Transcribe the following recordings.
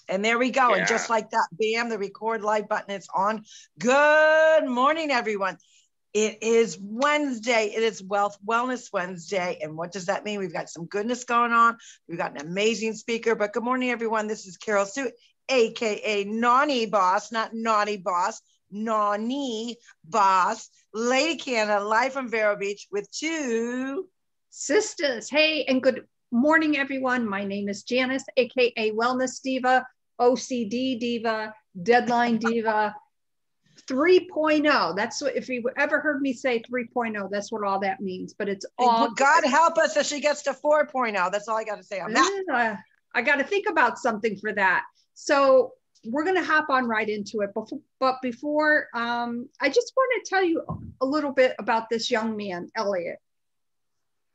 And there we go. Yeah. And just like that, bam, the record live button is on. Good morning, everyone. It is Wednesday. It is Wellness Wednesday. And what does that mean? We've got some goodness going on. We've got an amazing speaker. But good morning, everyone. This is Carol Sue, AKA Nani Boss, not Naughty Boss, Nani Boss, Lady Canada, live from Vero Beach with two sisters. Hey, and good morning, everyone. My name is Janice, AKA Wellness Diva, OCD Diva, Deadline Diva, 3.0. That's what, if you ever heard me say 3.0, that's what all that means. But it's all God help us if she gets to 4.0. That's all I got to say on that. I got to think about something for that. So we're going to hop on right into it. But before, I just want to tell you a little bit about this young man, Elliot.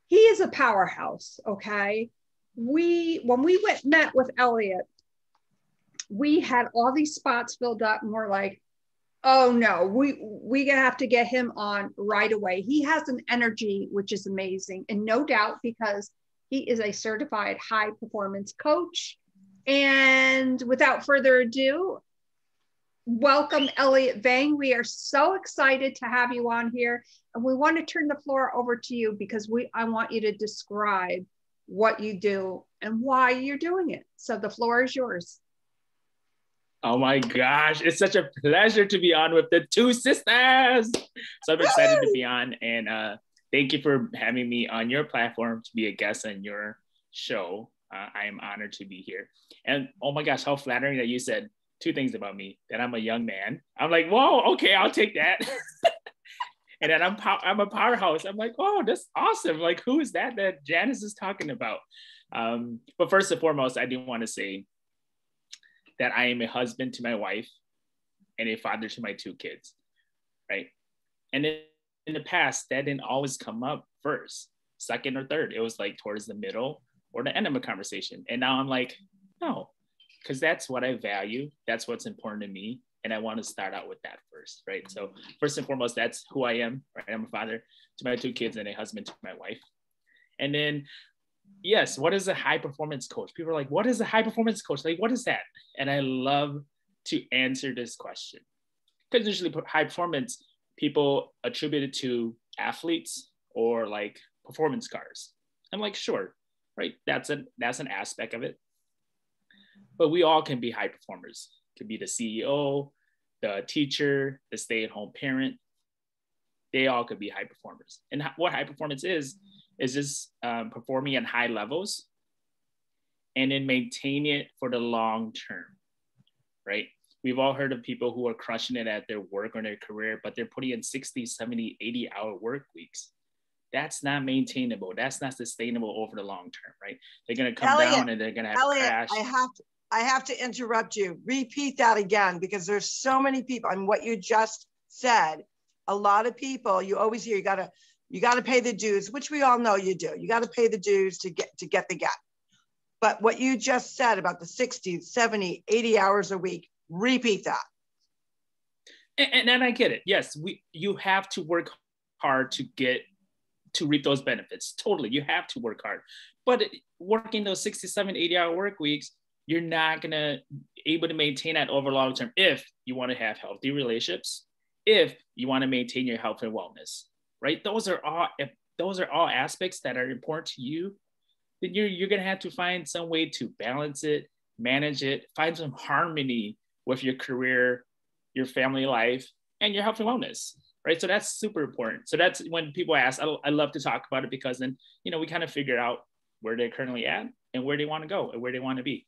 He is a powerhouse, okay? When we met with Elliot, we had all these spots filled up and we're like, oh no, we gonna have to get him on right away. He has an energy which is amazing, and no doubt because he is a certified high performance coach. And without further ado, welcome Elliot Vang. We are so excited to have you on here, and we want to turn the floor over to you because I want you to describe what you do and why you're doing it. So the floor is yours. Oh my gosh, it's such a pleasure to be on with the Two Sisters. So I'm excited to be on, and thank you for having me on your platform to be a guest on your show. I am honored to be here. And oh my gosh, how flattering that you said two things about me, that I'm a young man. I'm like, whoa, okay, I'll take that. And then I'm a powerhouse. I'm like, oh, that's awesome. Like, who is that Janice is talking about? But first and foremost, I do want to say that I am a husband to my wife and a father to my two kids, right? And in the past, that didn't always come up first, second or third. It was like towards the middle or the end of a conversation. And now I'm like, no, because that's what I value. That's what's important to me. And I want to start out with that first, right? So first and foremost, that's who I am, right? I'm a father to my two kids and a husband to my wife. And then, yes, what is a high performance coach? People are like, what is a high performance coach? Like, what is that? And I love to answer this question because usually high performance, people attribute it to athletes or like performance cars. I'm like, sure, right? That's an aspect of it. But we all can be high performers. It could be the CEO, the teacher, the stay-at-home parent. They all could be high performers. And what high performance is just performing at high levels and then maintain it for the long term, right? We've all heard of people who are crushing it at their work or their career, but they're putting in 60, 70, 80-hour work weeks. That's not maintainable. That's not sustainable over the long term, right? They're going to come down and they're going to have a crash. I have to interrupt you. Repeat that again, because there's so many people, and what you just said, a lot of people, you always hear, you got to pay the dues, which we all know you do. You got to pay the dues to get the gap. But what you just said about the 60, 70, 80 hours a week, repeat that. And I get it. Yes, you have to work hard to reap those benefits. Totally, you have to work hard. But working those 67, 80-hour work weeks, you're not going to able to maintain that over long term if you want to have healthy relationships, if you want to maintain your health and wellness, right? Those are all aspects that are important to you. Then you're going to have to find some way to balance it, manage it, find some harmony with your career, your family life, and your health and wellness, right? So that's super important. So that's when people ask, I love to talk about it because then, we kind of figure out where they're currently at and where they want to go and where they want to be.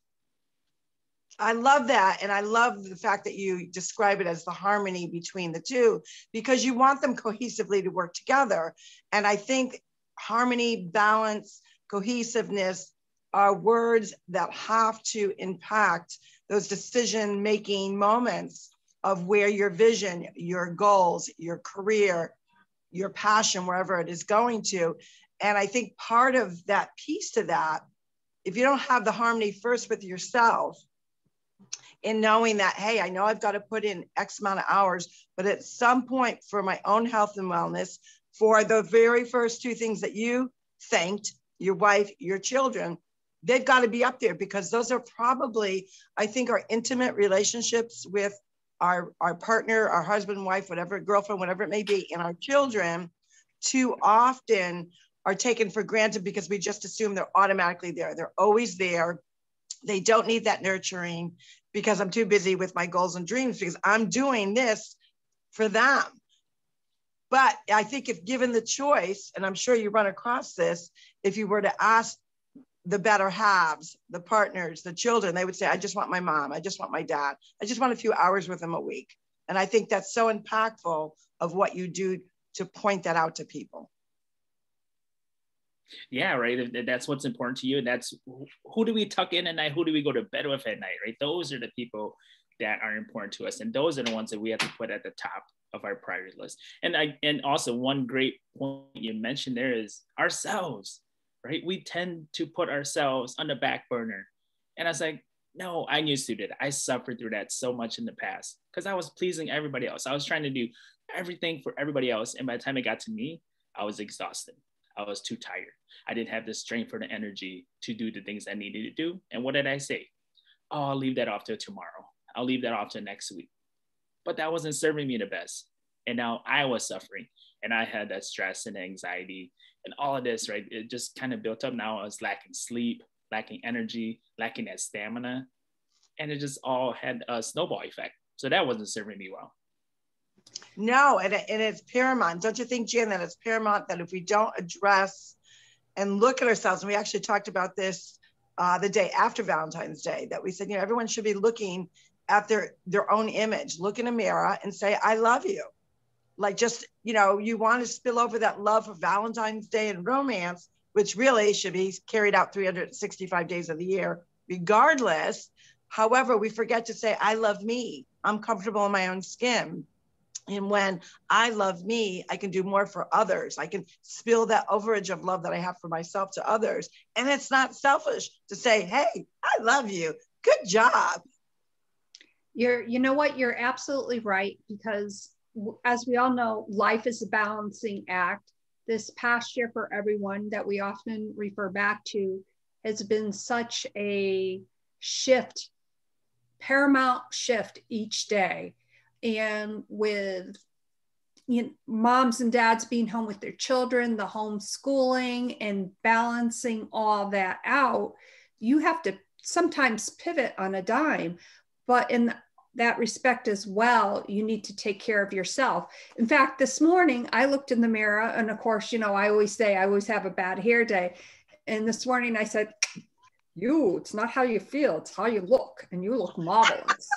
I love that. And I love the fact that you describe it as the harmony between the two, because you want them cohesively to work together. And I think harmony, balance, cohesiveness are words that have to impact those decision-making moments of where your vision, your goals, your career, your passion, wherever it is going to. And I think part of that piece to that, if you don't have the harmony first with yourself, in knowing that, hey, I know I've got to put in X amount of hours, but at some point for my own health and wellness, for the very first two things that you thanked, your wife, your children, they've got to be up there, because those are probably, I think, our intimate relationships with our partner, our husband, wife, whatever, girlfriend, whatever it may be, and our children too often are taken for granted because we just assume they're automatically there. They're always there. They don't need that nurturing because I'm too busy with my goals and dreams, because I'm doing this for them. But I think if given the choice, and I'm sure you run across this, if you were to ask the better halves, the partners, the children, they would say, I just want my mom. I just want my dad. I just want a few hours with them a week. And I think that's so impactful of what you do to point that out to people. Yeah, right. If that's what's important to you. That's who do we tuck in at night? Who do we go to bed with at night, right? Those are the people that are important to us. And those are the ones that we have to put at the top of our priority list. And also one great point you mentioned there is ourselves, right? We tend to put ourselves on the back burner. And I was like, no, I used to do that. I suffered through that so much in the past because I was pleasing everybody else. I was trying to do everything for everybody else. And by the time it got to me, I was exhausted. I was too tired. I didn't have the strength or the energy to do the things I needed to do. And what did I say? Oh, I'll leave that off till tomorrow. I'll leave that off till next week. But that wasn't serving me the best. And now I was suffering and I had that stress and anxiety and all of this, right? It just kind of built up. Now I was lacking sleep, lacking energy, lacking that stamina. And it just all had a snowball effect. So that wasn't serving me well. No, and it's paramount. Don't you think, Jan, that it's paramount that if we don't address and look at ourselves, and we actually talked about this the day after Valentine's Day, that we said, you know, everyone should be looking at their own image, look in a mirror and say, I love you. Like, just, you know, you want to spill over that love for Valentine's Day and romance, which really should be carried out 365 days of the year, regardless. However, we forget to say, I love me. I'm comfortable in my own skin. And when I love me, I can do more for others. I can spill that overage of love that I have for myself to others. And it's not selfish to say, hey, I love you. Good job. You know what? You're absolutely right, because as we all know, life is a balancing act. This past year for everyone that we often refer back to has been such a shift, paramount shift each day. And with moms and dads being home with their children, the homeschooling and balancing all that out, you have to sometimes pivot on a dime. But in that respect as well, you need to take care of yourself. In fact, this morning I looked in the mirror, and of course, you know, I always say I always have a bad hair day. And this morning I said, it's not how you feel, it's how you look, and you look marvelous.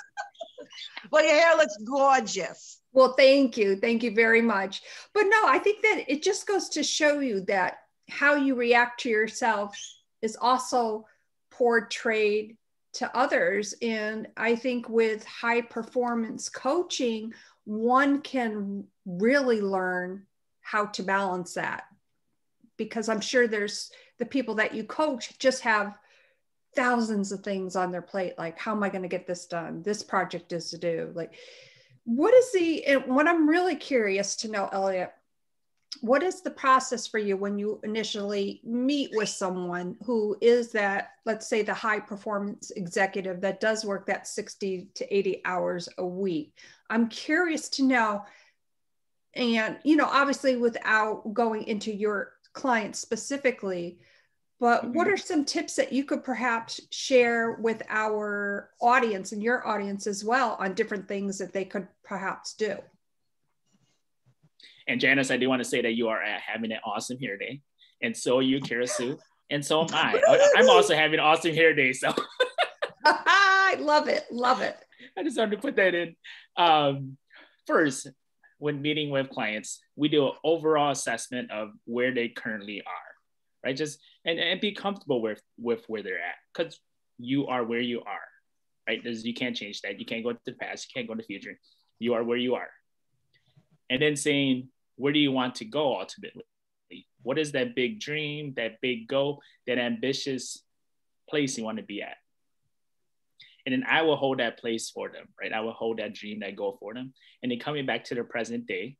Well, your hair looks gorgeous. Well, thank you. Thank you very much. But no, I think that it just goes to show you that how you react to yourself is also portrayed to others. And I think with high performance coaching, one can really learn how to balance that, because I'm sure there's the people that you coach just have thousands of things on their plate. Like, how am I going to get this done? This project is to do. Like, what I'm really curious to know, Elliot, what is the process for you when you initially meet with someone who is that, let's say, the high performance executive that does work that 60 to 80 hours a week? I'm curious to know, and, you know, obviously without going into your client specifically, but what are some tips that you could perhaps share with our audience and your audience as well on different things that they could perhaps do? And Janice, I do want to say that you are having an awesome hair day. And so are you, Kara Sue. And so am I. I'm also having an awesome hair day. So I love it. Love it. I just wanted to put that in. First, when meeting with clients, we do an overall assessment of where they currently are, right? Just and be comfortable with where they're at, because you are where you are, right? You can't change that. You can't go to the past. You can't go to the future. You are where you are. And then saying, where do you want to go ultimately? What is that big dream, that big goal, that ambitious place you want to be at? And then I will hold that place for them, right? I will hold that dream, that goal for them. And then coming back to the present day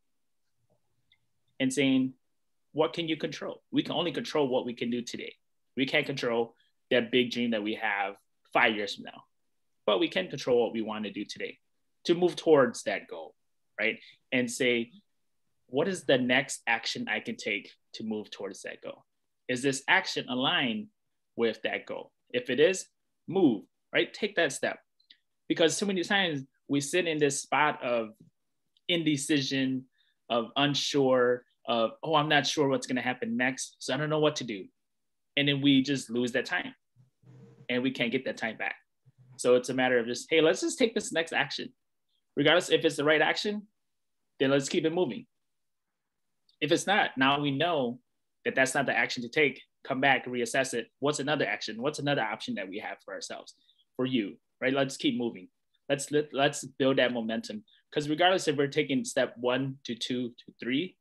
and saying, what can you control? We can only control what we can do today. We can't control that big dream that we have 5 years from now. But we can control what we want to do today to move towards that goal, right? And say, what is the next action I can take to move towards that goal? Is this action aligned with that goal? If it is, move, right? Take that step. Because too many times we sit in this spot of indecision, of unsure, of, oh, I'm not sure what's going to happen next, so I don't know what to do. And then we just lose that time and we can't get that time back. So it's a matter of just, hey, let's just take this next action. Regardless if it's the right action, then let's keep it moving. If it's not, now we know that that's not the action to take. Come back, reassess it. What's another action? What's another option that we have for ourselves, for you, right? Let's keep moving. Let's build that momentum. Because regardless if we're taking step 1 to 2 to 3,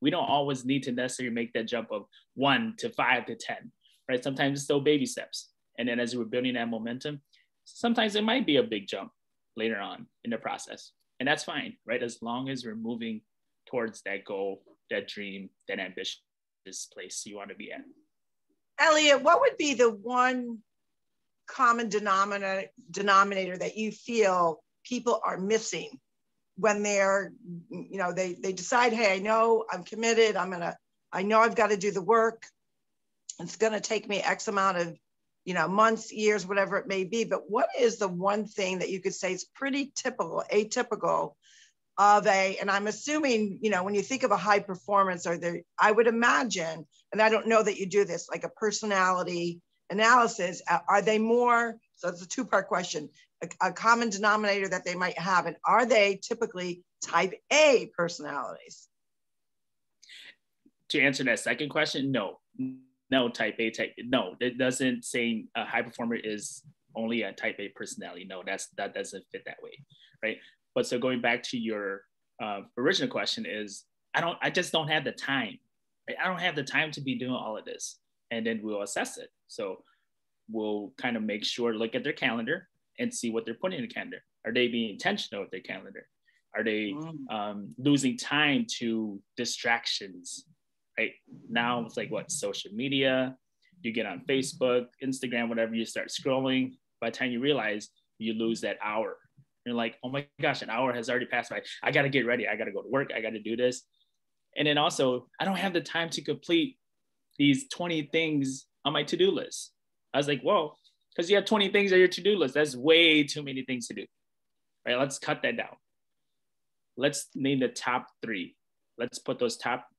we don't always need to necessarily make that jump of 1 to 5 to 10, right? Sometimes it's still baby steps. And then as we're building that momentum, sometimes it might be a big jump later on in the process. And that's fine, right? As long as we're moving towards that goal, that dream, that ambitious place you want to be at. Elliot, what would be the one common denominator that you feel people are missing when they're, you know, they decide, hey, I know I'm committed, I know I've got to do the work. It's going to take me X amount of, you know, months, years, whatever it may be. But what is the one thing that you could say is pretty typical, atypical of and I'm assuming, you know, when you think of a high performance, I would imagine, and I don't know that you do this, like a personality analysis, are they more, so it's a two-part question, a common denominator that they might have, and are they typically type A personalities? To answer that second question, no, type A, no, it doesn't say a high performer is only a type A personality. No, that doesn't fit that way, right? But so going back to your original question is, I just don't have the time, right? I don't have the time to be doing all of this. And then we'll assess it. So we'll kind of make sure, look at their calendar and see what they're putting in the calendar. Are they being intentional with their calendar? Are they losing time to distractions, right? Now it's like what, social media, you get on Facebook, Instagram, whatever, you start scrolling. By the time you realize, you lose that hour. You're like, oh my gosh, an hour has already passed by. I got to get ready. I got to go to work. I got to do this. And then also, I don't have the time to complete these 20 things on my to-do list. I was like, whoa, because you have 20 things on your to-do list. That's way too many things to do, right? Let's cut that down. Let's name the top 3. Let's put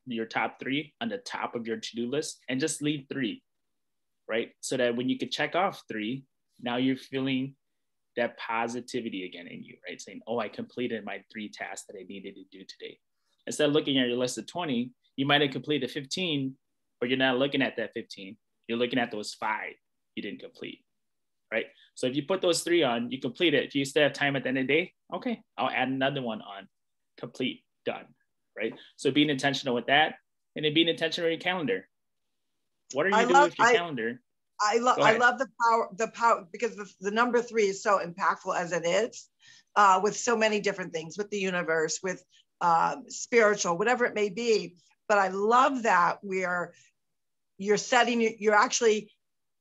your top 3 on the top of your to-do list and just leave 3, right? So that when you can check off 3, now you're feeling that positivity again in you, right? Saying, oh, I completed my 3 tasks that I needed to do today. Instead of looking at your list of 20, you might have completed 15, but you're not looking at that 15. You're looking at those 5 you didn't complete, right? So if you put those 3 on, you complete it. If you still have time at the end of the day, okay, I'll add another one on, complete, done, right? So being intentional with that, and then being intentional with your calendar. What are you doing with your calendar? I love the power, because the number 3 is so impactful as it is, with so many different things, with the universe, with spiritual, whatever it may be. But I love that you're actually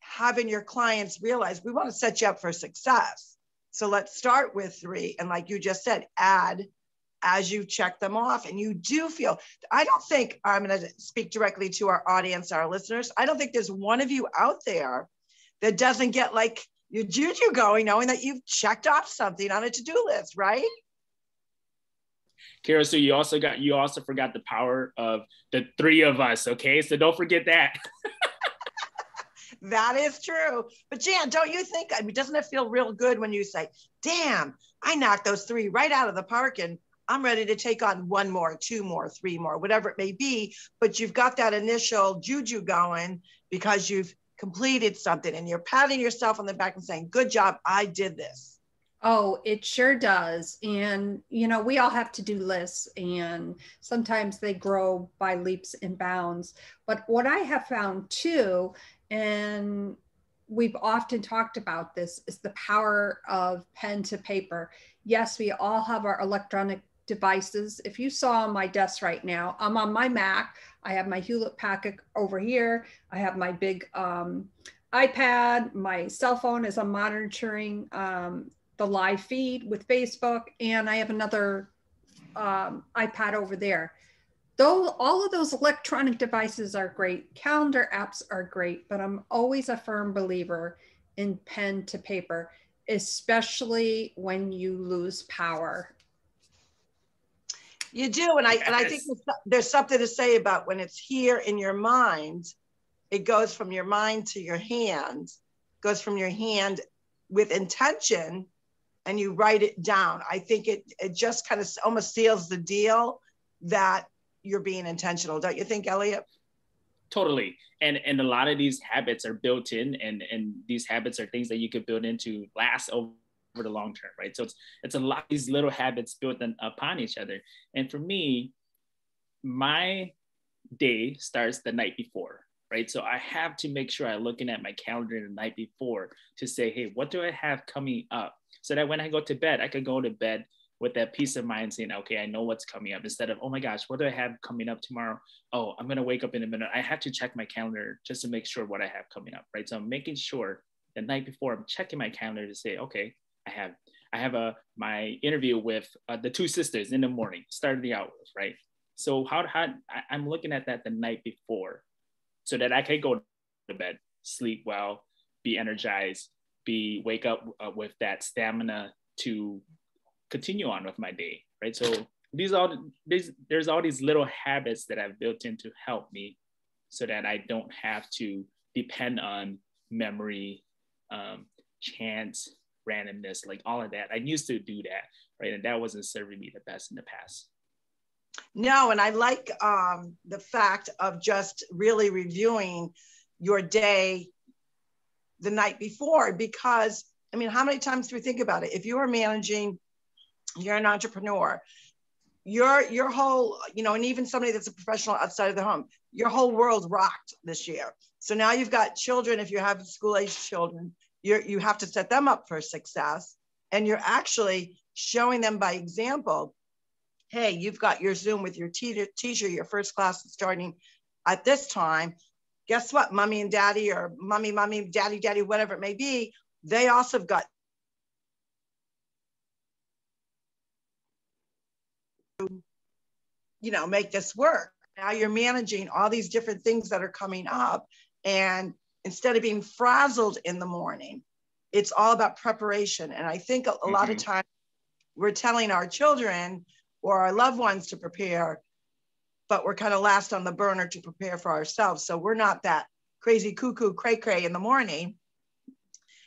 having your clients realize we want to set you up for success. So let's start with 3. And like you just said, add as you check them off. And you do feel, I don't think, I'm going to speak directly to our audience, our listeners. I don't think there's one of you out there that doesn't get like your juju going, knowing that you've checked off something on a to-do list, right? Kara, so you also forgot the power of the 3 of us, okay? So don't forget that. That is true. But Jan, don't you think, I mean, doesn't it feel real good when you say, damn, I knocked those 3 right out of the park and I'm ready to take on 1 more, 2 more, 3 more, whatever it may be, but you've got that initial juju going because you've completed something and you're patting yourself on the back and saying, good job, I did this. Oh, it sure does. And, you know, we all have to-do lists and sometimes they grow by leaps and bounds. But what I have found too, and we've often talked about this, is the power of pen to paper. Yes, we all have our electronic devices. If you saw on my desk right now, I'm on my Mac. I have my Hewlett Packard over here. I have my big iPad, my cell phone as I'm monitoring the live feed with Facebook, and I have another iPad over there. Though all of those electronic devices are great, calendar apps are great, but I'm always a firm believer in pen to paper, especially when you lose power. You do, and I think there's something to say about when it's here in your mind. It goes from your mind to your hand, goes from your hand with intention, and you write it down. I think it just kind of almost seals the deal that you're being intentional. Don't you think, Elliot? Totally. And a lot of these habits are built in, and these habits are things that you could build into last over the long term, right? So it's a lot of these little habits built upon each other. And for me, my day starts the night before, right? So I have to make sure I'm looking at my calendar the night before to say, hey, what do I have coming up? So that when I go to bed, I can go to bed with that peace of mind saying, okay, I know what's coming up, instead of, oh my gosh, what do I have coming up tomorrow? Oh, I'm gonna wake up in a minute. I have to check my calendar just to make sure what I have coming up, right? So I'm making sure the night before I'm checking my calendar to say, okay, I have my interview with the TwoSistas in the morning, starting the hours, right? So I'm looking at that the night before, so that I can go to bed, sleep well, be energized, wake up with that stamina to continue on with my day, right? So there's all these little habits that I've built in to help me, so that I don't have to depend on memory, chance, randomness, like all of that. I used to do that, right? And that wasn't serving me the best in the past. No, and I like the fact of just really reviewing your day the night before, because I mean, how many times do we think about it? If you are managing, you're an entrepreneur, your whole, you know, and even somebody that's a professional outside of the home, your whole world rocked this year. So now you've got children. If you have school-age children, you have to set them up for success, and you're actually showing them by example. Hey, you've got your Zoom with your teacher, your first class is starting at this time. Guess what? Mommy and daddy, or mommy, daddy, whatever it may be, they also have got, you know, make this work. Now you're managing all these different things that are coming up. And instead of being frazzled in the morning, it's all about preparation. And I think a lot of times we're telling our children or our loved ones to prepare, but we're kind of last on the burner to prepare for ourselves. So we're not that crazy cuckoo cray cray in the morning.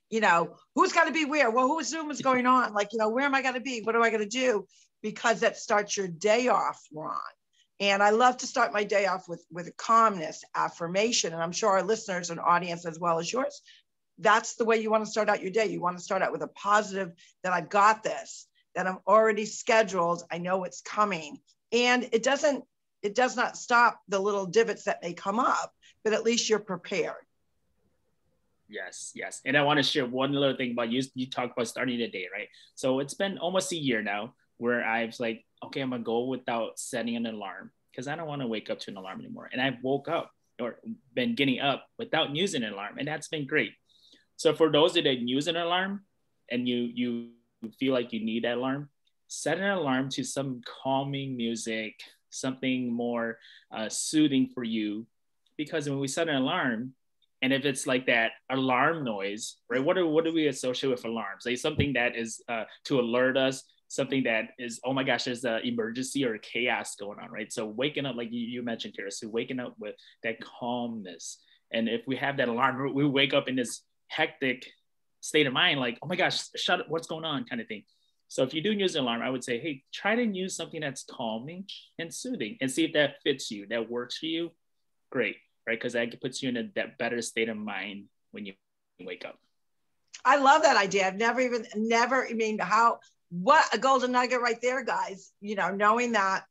You know, who's got to be where? Well, whose Zoom is going on? Like, you know, where am I going to be? What am I going to do? Because that starts your day off wrong. And I love to start my day off with calmness, affirmation. And I'm sure our listeners and audience as well as yours, that's the way you want to start out your day. You want to start out with a positive, that I've got this, that I'm already scheduled. I know it's coming. And it does not stop the little divots that may come up, but at least you're prepared. Yes. And I want to share one little thing about you. You talked about starting the day, right? So it's been almost a year now where I was like, okay, I'm gonna go without setting an alarm, because I don't want to wake up to an alarm anymore. And I've woke up or been getting up without using an alarm, and that's been great. So for those that didn't use an alarm and you feel like you need that alarm, set an alarm to some calming music, something more soothing for you. Because when we set an alarm, and if it's like that alarm noise, right? What do we associate with alarms? Like something that is to alert us, something that is, oh my gosh, there's an emergency or chaos going on, right? So waking up, like you mentioned, Kara, so waking up with that calmness. And if we have that alarm, we wake up in this hectic state of mind, like, oh my gosh, shut up, what's going on, kind of thing. So if you do use an alarm, I would say, hey, try to use something that's calming and soothing, and see if that fits you, that works for you. Great, right? Because that puts you in that better state of mind when you wake up. I love that idea. I've what a golden nugget right there, guys. You know, knowing that,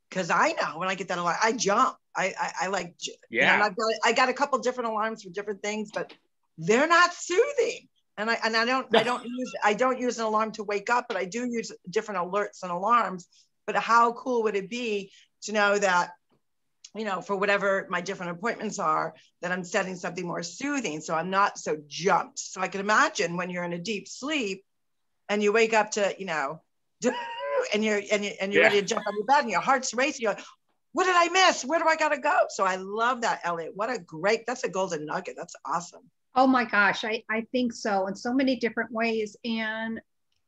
because I know when I get that alarm, I jump. I like, yeah. You know, I got a couple different alarms for different things, but they're not soothing. And I don't use an alarm to wake up, but I do use different alerts and alarms. But how cool would it be to know that you know, for whatever my different appointments are, that I'm setting something more soothing. So I'm not so jumped. So I can imagine when you're in a deep sleep and you wake up to, you know, and you're ready to jump on your bed and your heart's racing. You're like, what did I miss? Where do I got to go? So I love that, Elliot. That's a golden nugget. That's awesome. Oh my gosh, I think so, in so many different ways. And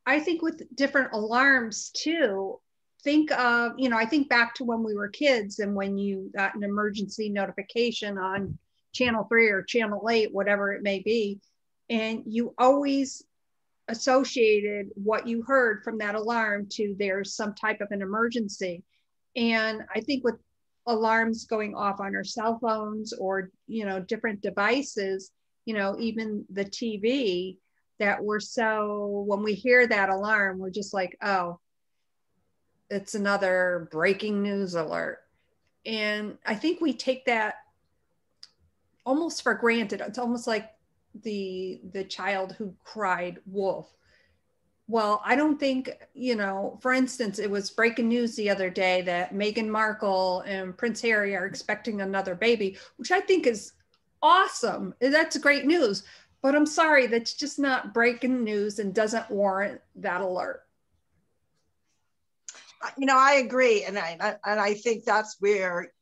I think with different alarms too, think of, you know, I think back to when we were kids and when you got an emergency notification on channel 3 or channel 8, whatever it may be, and you always associated what you heard from that alarm to there's some type of an emergency. And I think with alarms going off on our cell phones or, you know, different devices, you know, even the TV, that we're so, when we hear that alarm, we're just like, oh, it's another breaking news alert. And I think we take that almost for granted. It's almost like the child who cried wolf. Well, I don't think, you know, for instance, it was breaking news the other day that Meghan Markle and Prince Harry are expecting another baby, which I think is awesome. That's great news. But I'm sorry, that's just not breaking news and doesn't warrant that alert. You know, I agree. And I think that's where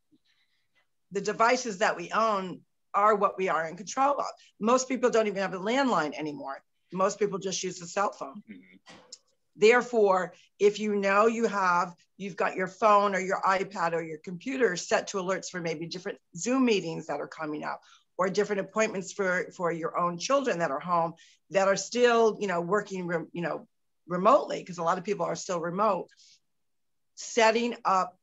the devices that we own are what we are in control of. Most people don't even have a landline anymore. Most people just use the cell phone. Mm-hmm. Therefore, if you know you've got your phone or your iPad or your computer set to alerts for maybe different Zoom meetings that are coming up, or different appointments for your own children that are home, that are still, you know, working, you know, remotely, because a lot of people are still remote, setting up,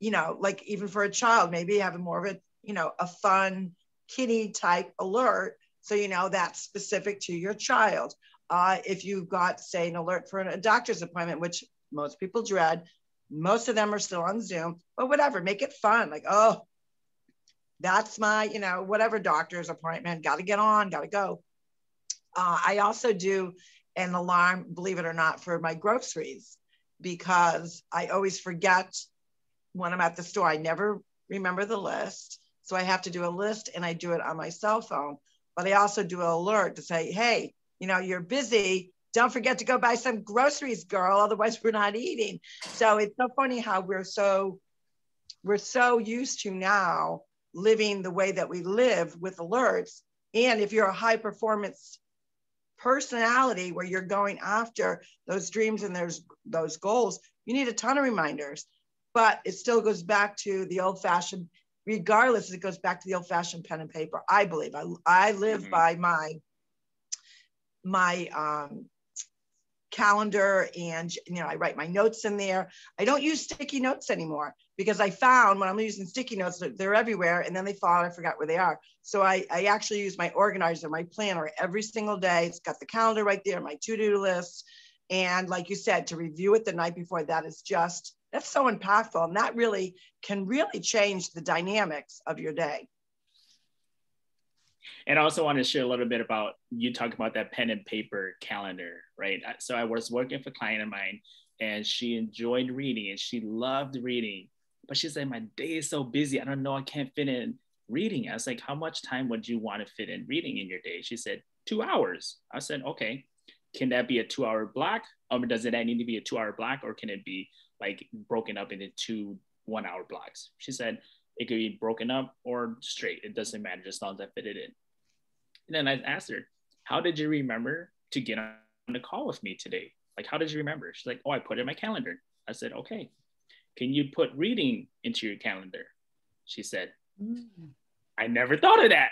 you know, like even for a child, maybe having more of a, you know, a fun kitty type alert. So, you know, that's specific to your child. If you've got, say, an alert for a doctor's appointment, which most people dread, most of them are still on Zoom, but whatever, make it fun. Like, oh, that's my, you know, whatever doctor's appointment, got to get on, got to go. I also do an alarm, believe it or not, for my groceries, because I always forget when I'm at the store. I never remember the list. So I have to do a list, and I do it on my cell phone. But I also do an alert to say, hey, you know, you're busy. Don't forget to go buy some groceries, girl. Otherwise, we're not eating. So it's so funny how we're so used to now living the way that we live with alerts. And if you're a high performance personality where you're going after those dreams and those goals, you need a ton of reminders. But it still goes back to the old fashioned, regardless, it goes back to the old fashioned pen and paper. I believe I live mm-hmm. by my calendar, and, you know, I write my notes in there. I don't use sticky notes anymore, because I found when I'm using sticky notes, they're everywhere, and then they fall and I forgot where they are. So I actually use my organizer, my planner, every single day. It's got the calendar right there, my to-do list. And like you said, to review it the night before, that's so impactful. And that really can change the dynamics of your day. And I also want to share a little bit about, you talk about that pen and paper calendar, right? So I was working with a client of mine, and she enjoyed reading and she loved reading, but she said, my day is so busy, I don't know, I can't fit in reading. I was like, how much time would you want to fit in reading in your day? She said, 2 hours. I said, okay, can that be a 2-hour block? Does it need to be a 2-hour block, or can it be like broken up into 2 1-hour blocks? She said, it could be broken up or straight. It doesn't matter, just as long as I fit it in. And then I asked her, how did you remember to get on the call with me today? Like, how did you remember? She's like, oh, I put it in my calendar. I said, okay, can you put reading into your calendar? She said, I never thought of that.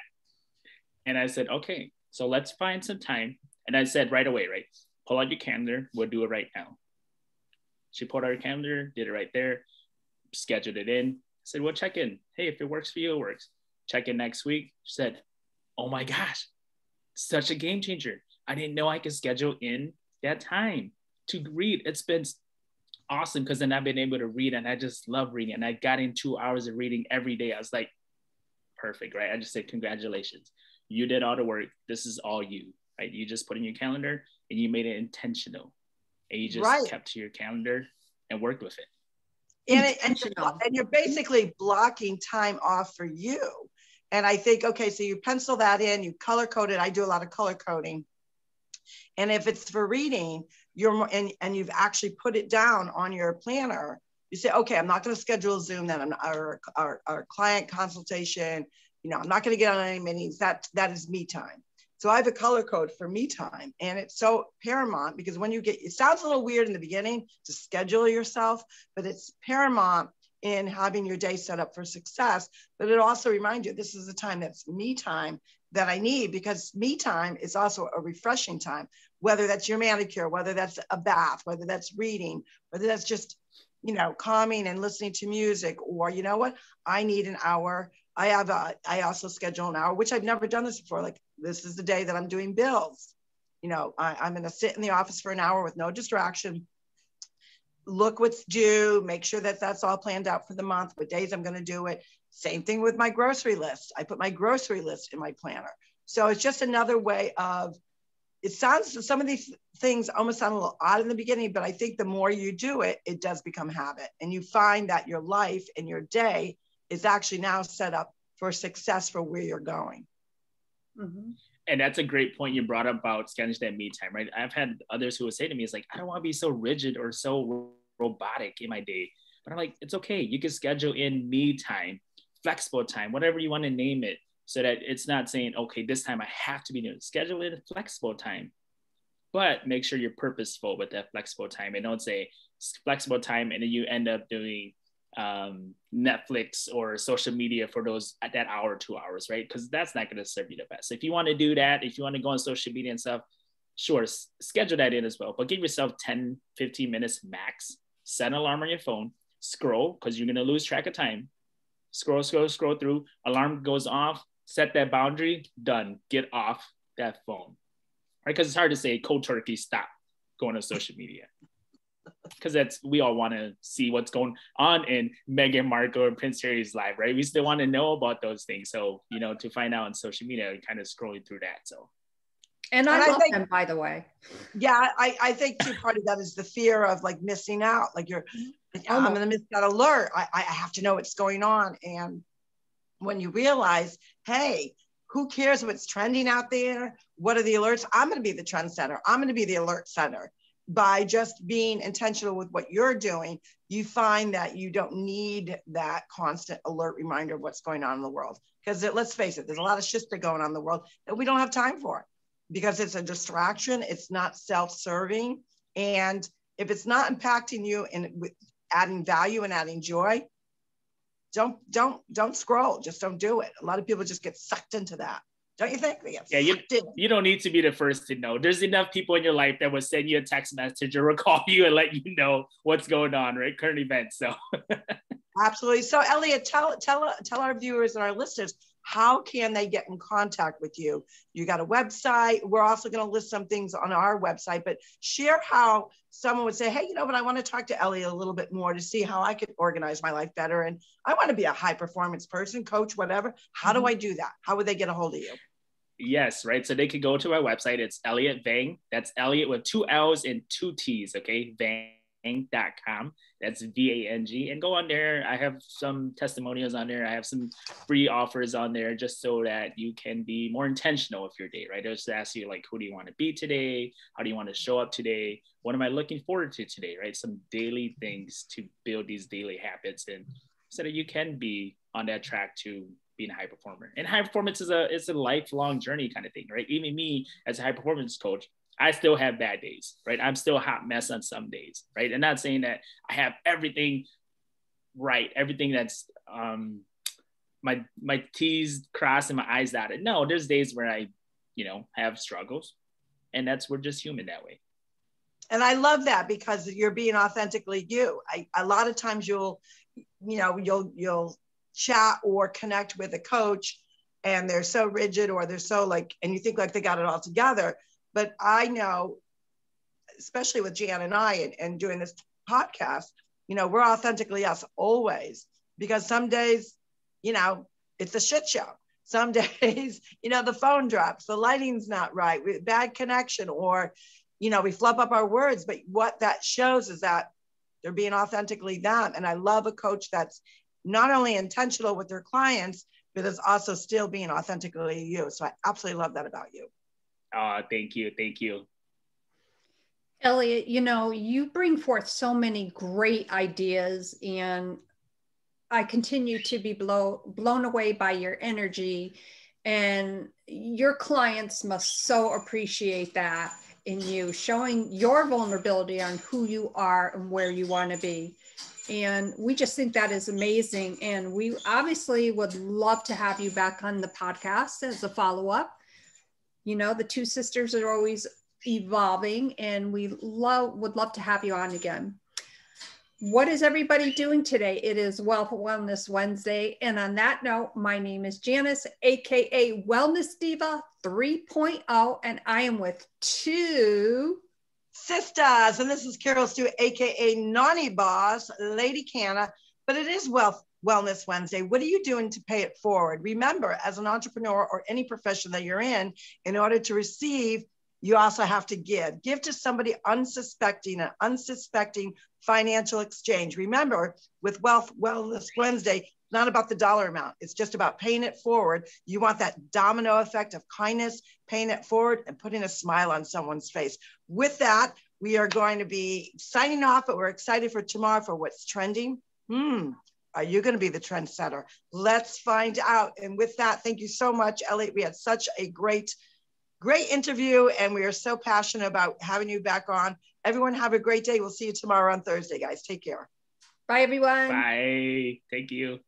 And I said, okay, so let's find some time. And I said right away, right, pull out your calendar. We'll do it right now. She pulled out her calendar, did it right there, scheduled it in. I said, well, check in. Hey, if it works for you, it works. Check in next week. She said, oh my gosh, such a game changer. I didn't know I could schedule in that time to read. It's been awesome, because then I've been able to read, and I just love reading. And I got in 2 hours of reading every day. I was like, perfect, right? I just said, congratulations. You did all the work. This is all you, right? You just put in your calendar and you made it intentional. And you just kept to your calendar and worked with it. intentional. And you're basically blocking time off for you. And I think, okay, so you pencil that in, you color code it. I do a lot of color coding. And if it's for reading, and you've actually put it down on your planner, you say, okay, I'm not going to schedule a Zoom, then our client consultation, I'm not going to get on any meetings. That is me time. So I have a color code for me time. And it's so paramount because when it sounds a little weird in the beginning to schedule yourself, but it's paramount in having your day set up for success. But it also reminds you, this is the time that's me time that I need, because me time is also a refreshing time, whether that's your manicure, whether that's a bath, whether that's reading, whether that's just, calming and listening to music, or you know what, I need an hour. I also schedule an hour, which I've never done this before. Like, this is the day that I'm doing bills. I'm going to sit in the office for an hour with no distraction, look what's due, make sure that that's all planned out for the month, what days I'm going to do it. Same thing with my grocery list. I put my grocery list in my planner. So it's just another way of, some of these things almost sound a little odd in the beginning, but I think the more you do it, it does become habit. And you find that your life and your day is actually now set up for success for where you're going. Mm-hmm. And that's a great point you brought up about scheduling that me time, right? I've had others who would say to me, it's like, I don't want to be so rigid or so robotic in my day. But I'm like, it's okay. You can schedule in me time, flexible time, whatever you want to name it, so that it's not saying, okay, this time I have to be doing it. Schedule in flexible time, but make sure you're purposeful with that flexible time, and don't say flexible time and then you end up doing Netflix or social media for that hour, 2 hours, right? Because that's not going to serve you the best. If you want to do that, if you want to go on social media and stuff, sure, schedule that in as well, but give yourself 10, 15 minutes max. Set an alarm on your phone, scroll, because you're going to lose track of time. Scroll through, alarm goes off, set that boundary, done, get off that phone, right? Because it's hard to say cold turkey, stop going on social media. Because we all want to see what's going on in Meghan Markle and Prince Harry's life, right? We still want to know about those things. So, to find out on social media, kind of scrolling through that. So, and I love them, by the way. Yeah, I think too, part of that is the fear of like missing out. Like I'm going to miss that alert. I have to know what's going on. And when you realize, hey, who cares what's trending out there? What are the alerts? I'm going to be the trend center. I'm going to be the alert center. By just being intentional with what you're doing, you find that you don't need that constant alert reminder of what's going on in the world. Because let's face it, there's a lot of shit going on in the world that we don't have time for, because it's a distraction. It's not self-serving. And if it's not impacting you and adding value and adding joy, don't scroll. Just don't do it. A lot of people just get sucked into that. Don't you think? Yeah, you don't need to be the first to know. There's enough people in your life that will send you a text message or call you and let you know what's going on, right? Current events. So absolutely. So Elliot, tell our viewers and our listeners, how can they get in contact with you? You got a website. We're also going to list some things on our website, but share how someone would say, hey, but I want to talk to Elliot a little bit more to see how I could organize my life better. And I want to be a high performance person, coach, whatever. How do I do that? How would they get a hold of you? Yes, right. So they could go to our website. It's Elliot Vang. That's Elliot with 2 L's and 2 T's. Okay. Vang.com. That's VANG. And go on there. I have some testimonials on there. I have some free offers on there just so that you can be more intentional with your day, right? I just ask you, like, who do you want to be today? How do you want to show up today? What am I looking forward to today, right? Some daily things to build these daily habits, and so that you can be on that track to being a high performer. And high performance is a lifelong journey kind of thing, right? Even me as a high performance coach, I still have bad days, right? I'm still a hot mess on some days, right? And not saying that I have everything right, everything that's my T's crossed and my I's dotted. No, there's days where I, have struggles, and we're just human that way. And I love that, because you're being authentically you. A lot of times you'll chat or connect with a coach and they're so rigid, or they're so and you think like they got it all together. But I know, especially with Jan and I and doing this podcast, we're authentically us always, because some days, it's a shit show. Some days, the phone drops, the lighting's not right, bad connection, or, we flub up our words. But what that shows is that They're being authentically them. And I love a coach that's not only intentional with their clients, but is also still being authentically you. So I absolutely love that about you. Oh, thank you. Thank you. Elliot, you know, you bring forth so many great ideas, and I continue to be blown away by your energy, and your clients must so appreciate that in you, showing your vulnerability on who you are and where you want to be. And we just think that is amazing. And we obviously would love to have you back on the podcast as a follow-up. You know, the Two Sisters are always evolving, and we would love to have you on again. What is everybody doing today? It is Wealth Wellness Wednesday. And on that note, my name is Janice, AKA Wellness Diva 3.0, and I am with Two Sistas. And this is Carol Stew, AKA Naughty Boss, Lady Canna. But it is Wellness Wednesday. What are you doing to pay it forward? Remember, as an entrepreneur or any profession that you're in order to receive, you also have to give. Give to somebody unsuspecting, an unsuspecting financial exchange. Remember, with Wellness Wednesday, it's not about the dollar amount. It's just about paying it forward. You want that domino effect of kindness, paying it forward and putting a smile on someone's face. With that, we are going to be signing off, but we're excited for tomorrow for what's trending. Are you going to be the trendsetter? Let's find out. And with that, thank you so much, Elliot. We had such a great interview, and we are so passionate about having you back on. Everyone have a great day. We'll see you tomorrow on Thursday, guys. Take care. Bye, everyone. Bye. Thank you.